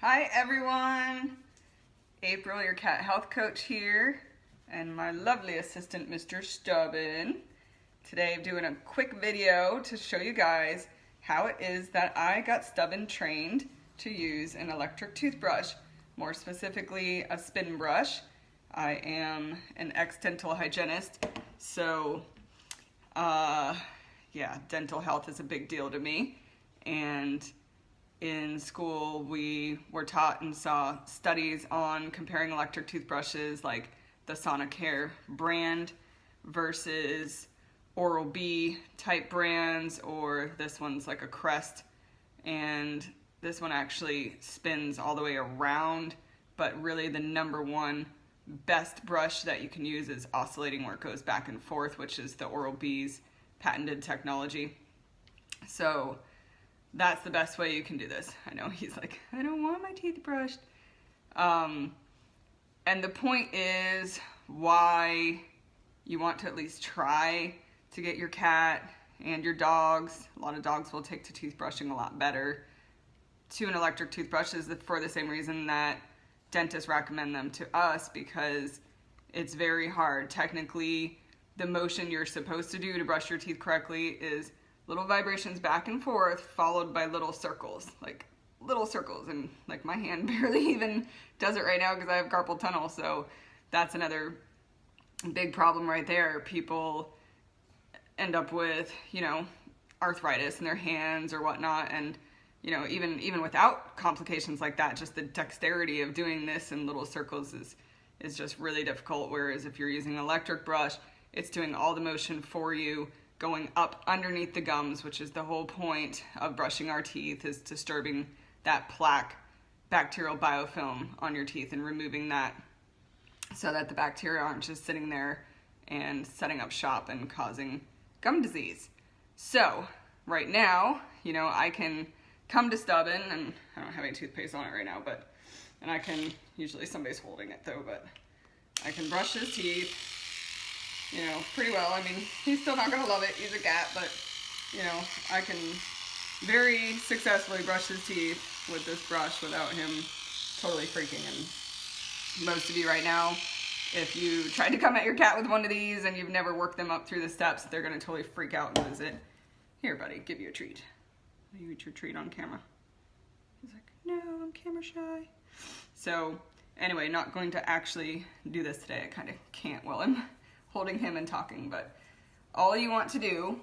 Hi everyone, April, your cat health coach here, and my lovely assistant, Mr. Stubbin. Today I'm doing a quick video to show you guys how it is that I got Stubbin trained to use an electric toothbrush, more specifically a spin brush. I am an ex-dental hygienist, so yeah, dental health is a big deal to me, and in school we were taught and saw studies on comparing electric toothbrushes like the Sonicare brand versus Oral-B type brands, or this one's like a Crest, and this one actually spins all the way around, but really the number one best brush that you can use is oscillating, where it goes back and forth, which is the Oral-B's patented technology. So that's the best way you can do this. I know he's like, I don't want my teeth brushed. And the point is why you want to at least try to get your cat and your dogs, a lot of dogs will take to toothbrushing a lot better, to an electric toothbrush is for the same reason that dentists recommend them to us, because it's very hard. Technically, the motion you're supposed to do to brush your teeth correctly is little vibrations back and forth followed by little circles, and like my hand barely even does it right now because I have carpal tunnel. So that's another big problem right there. People end up with, arthritis in their hands or whatnot, and even without complications like that, just the dexterity of doing this in little circles is just really difficult. Whereas if you're using an electric brush, it's doing all the motion for you, going up underneath the gums, which is the whole point of brushing our teeth, is disturbing that plaque bacterial biofilm on your teeth and removing that so that the bacteria aren't just sitting there and setting up shop and causing gum disease. So right now, I can come to Stubbin, and I don't have any toothpaste on it right now, and I can, usually somebody's holding it though, but I can brush his teeth, pretty well. I mean, he's still not gonna love it, he's a cat, but I can very successfully brush his teeth with this brush without him totally freaking. And most of you right now, if you tried to come at your cat with one of these and you've never worked them up through the steps, they're gonna totally freak out and lose it. Here, buddy, give you a treat. You eat your treat on camera. He's like, no, I'm camera shy. So anyway, not going to actually do this today. I kind of can't while I'm holding him and talking, but all you want to do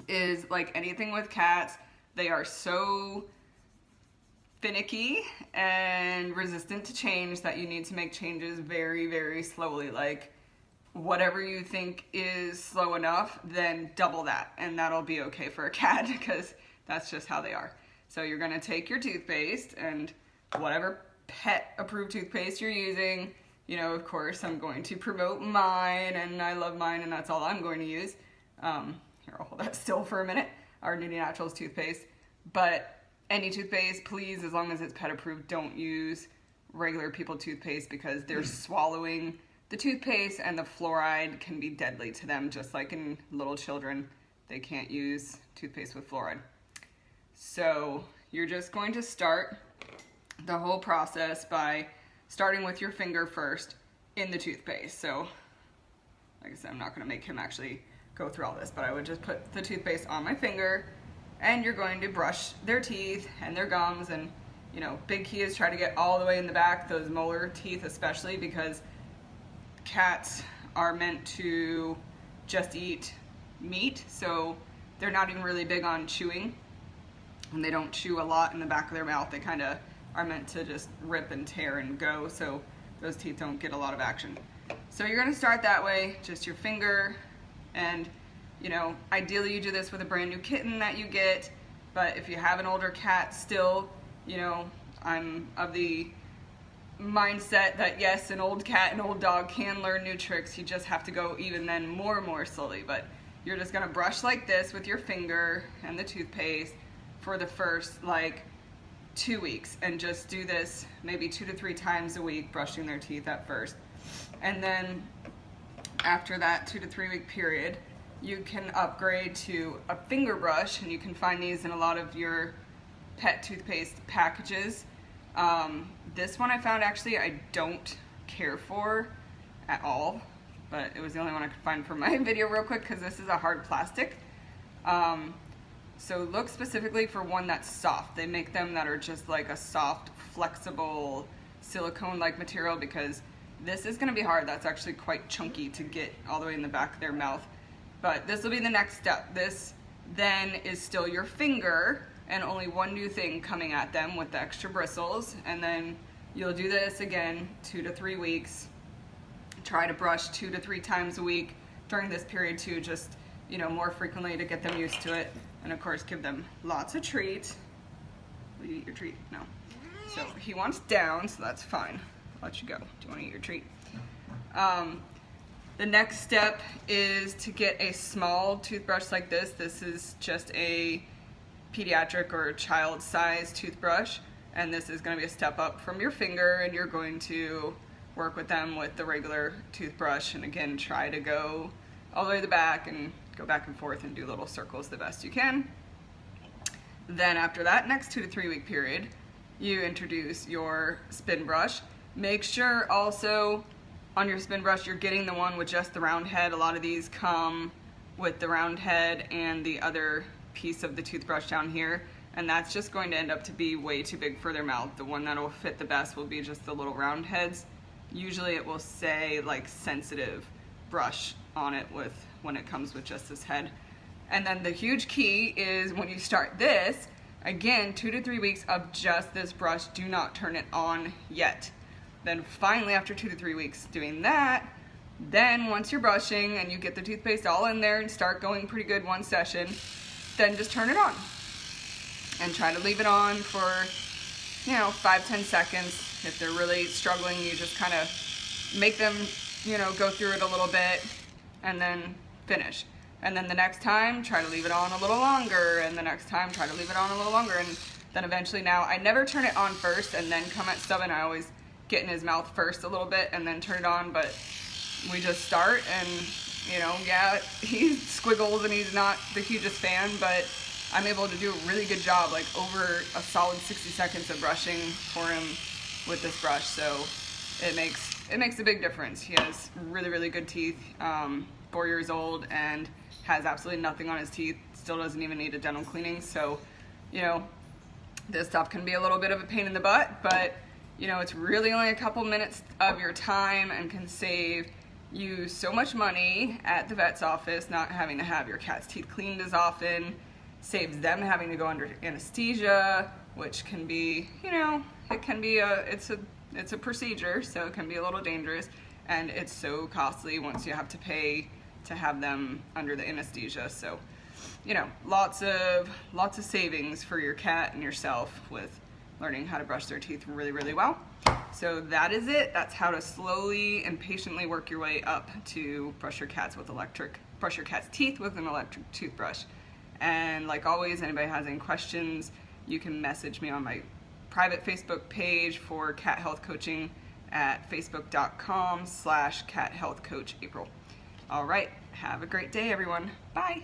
is, like anything with cats, they are so finicky and resistant to change that you need to make changes very, very slowly. Like whatever you think is slow enough, then double that, and that'll be okay for a cat because that's just how they are. So you're gonna take your toothpaste and whatever pet approved toothpaste you're using, of course, I'm going to promote mine, and I love mine, and that's all I'm going to use. Here, I'll hold that still for a minute. Our Nudie Naturals toothpaste. But any toothpaste, please, as long as it's pet approved, don't use regular people toothpaste, because they're swallowing the toothpaste, and the fluoride can be deadly to them, just like in little children. They can't use toothpaste with fluoride. So you're just going to start the whole process by starting with your finger first in the toothpaste. So like I said, I'm not going to make him actually go through all this, but I would just put the toothpaste on my finger, and you're going to brush their teeth and their gums. And big key is try to get all the way in the back, those molar teeth especially, because cats are meant to just eat meat, so they're not even really big on chewing, and they don't chew a lot in the back of their mouth. They kind of are meant to just rip and tear and go, so those teeth don't get a lot of action. So you're going to start that way, just your finger, and ideally you do this with a brand new kitten that you get, but if you have an older cat still, I'm of the mindset that yes, an old cat and old dog can learn new tricks. You just have to go even then more and more slowly. But you're just going to brush like this with your finger and the toothpaste for the first 2 weeks, and just do this maybe 2 to 3 times a week, brushing their teeth at first. And then after that 2 to 3 week period, you can upgrade to a finger brush, and you can find these in a lot of your pet toothpaste packages. This one I found actually I don't care for at all, but it was the only one I could find for my video real quick because this is a hard plastic. So look specifically for one that's soft. They make them that are just like a soft, flexible, silicone-like material because this is gonna be hard. That's actually quite chunky to get all the way in the back of their mouth. But this will be the next step. This then is still your finger and only one new thing coming at them with the extra bristles. And then you'll do this again 2 to 3 weeks. Try to brush 2 to 3 times a week during this period too, just more frequently to get them used to it. And of course give them lots of treats. Will you eat your treat? No. So he wants down, so that's fine. I'll let you go. Do you want to eat your treat? The next step is to get a small toothbrush like this. This is just a pediatric or child-sized toothbrush, and this is going to be a step up from your finger, and you're going to work with them with the regular toothbrush, and again try to go all the way to the back and go back and forth and do little circles the best you can. Then after that next 2 to 3 week period, you introduce your spin brush. Make sure also on your spin brush you're getting the one with just the round head. A lot of these come with the round head and the other piece of the toothbrush down here, and that's just going to end up to be way too big for their mouth. The one that will fit the best will be just the little round heads. Usually it will say like sensitive brush on it when it comes with just this head. And then the huge key is when you start this, again 2 to 3 weeks of just this brush, do not turn it on yet. Then finally after 2 to 3 weeks doing that, then once you're brushing and you get the toothpaste all in there and start going pretty good one session, then just turn it on and try to leave it on for 5-10 seconds. If they're really struggling, you just kind of make them go through it a little bit and then finish. And then the next time try to leave it on a little longer, and the next time try to leave it on a little longer, and then eventually now I never turn it on first and then come at Stubborn. I always get in his mouth first a little bit and then turn it on, but we just start and yeah, he's squiggles and he's not the hugest fan, but I'm able to do a really good job, like over a solid 60 seconds of brushing for him with this brush. So it makes a big difference. He has really, really good teeth, 4 years old, and has absolutely nothing on his teeth, still doesn't even need a dental cleaning. So this stuff can be a little bit of a pain in the butt, but it's really only a couple minutes of your time and can save you so much money at the vet's office, not having to have your cat's teeth cleaned as often, saves them having to go under anesthesia, which can be, it can be it's a procedure, so it can be a little dangerous, and it's so costly once you have to pay to have them under the anesthesia. So, lots of savings for your cat and yourself with learning how to brush their teeth really, really well. So that is it. That's how to slowly and patiently work your way up to brush your cat's teeth with an electric toothbrush. And like always, anybody has any questions, you can message me on my private Facebook page for cat health coaching at facebook.com/cathealthcoachapril. All right, have a great day, everyone. Bye.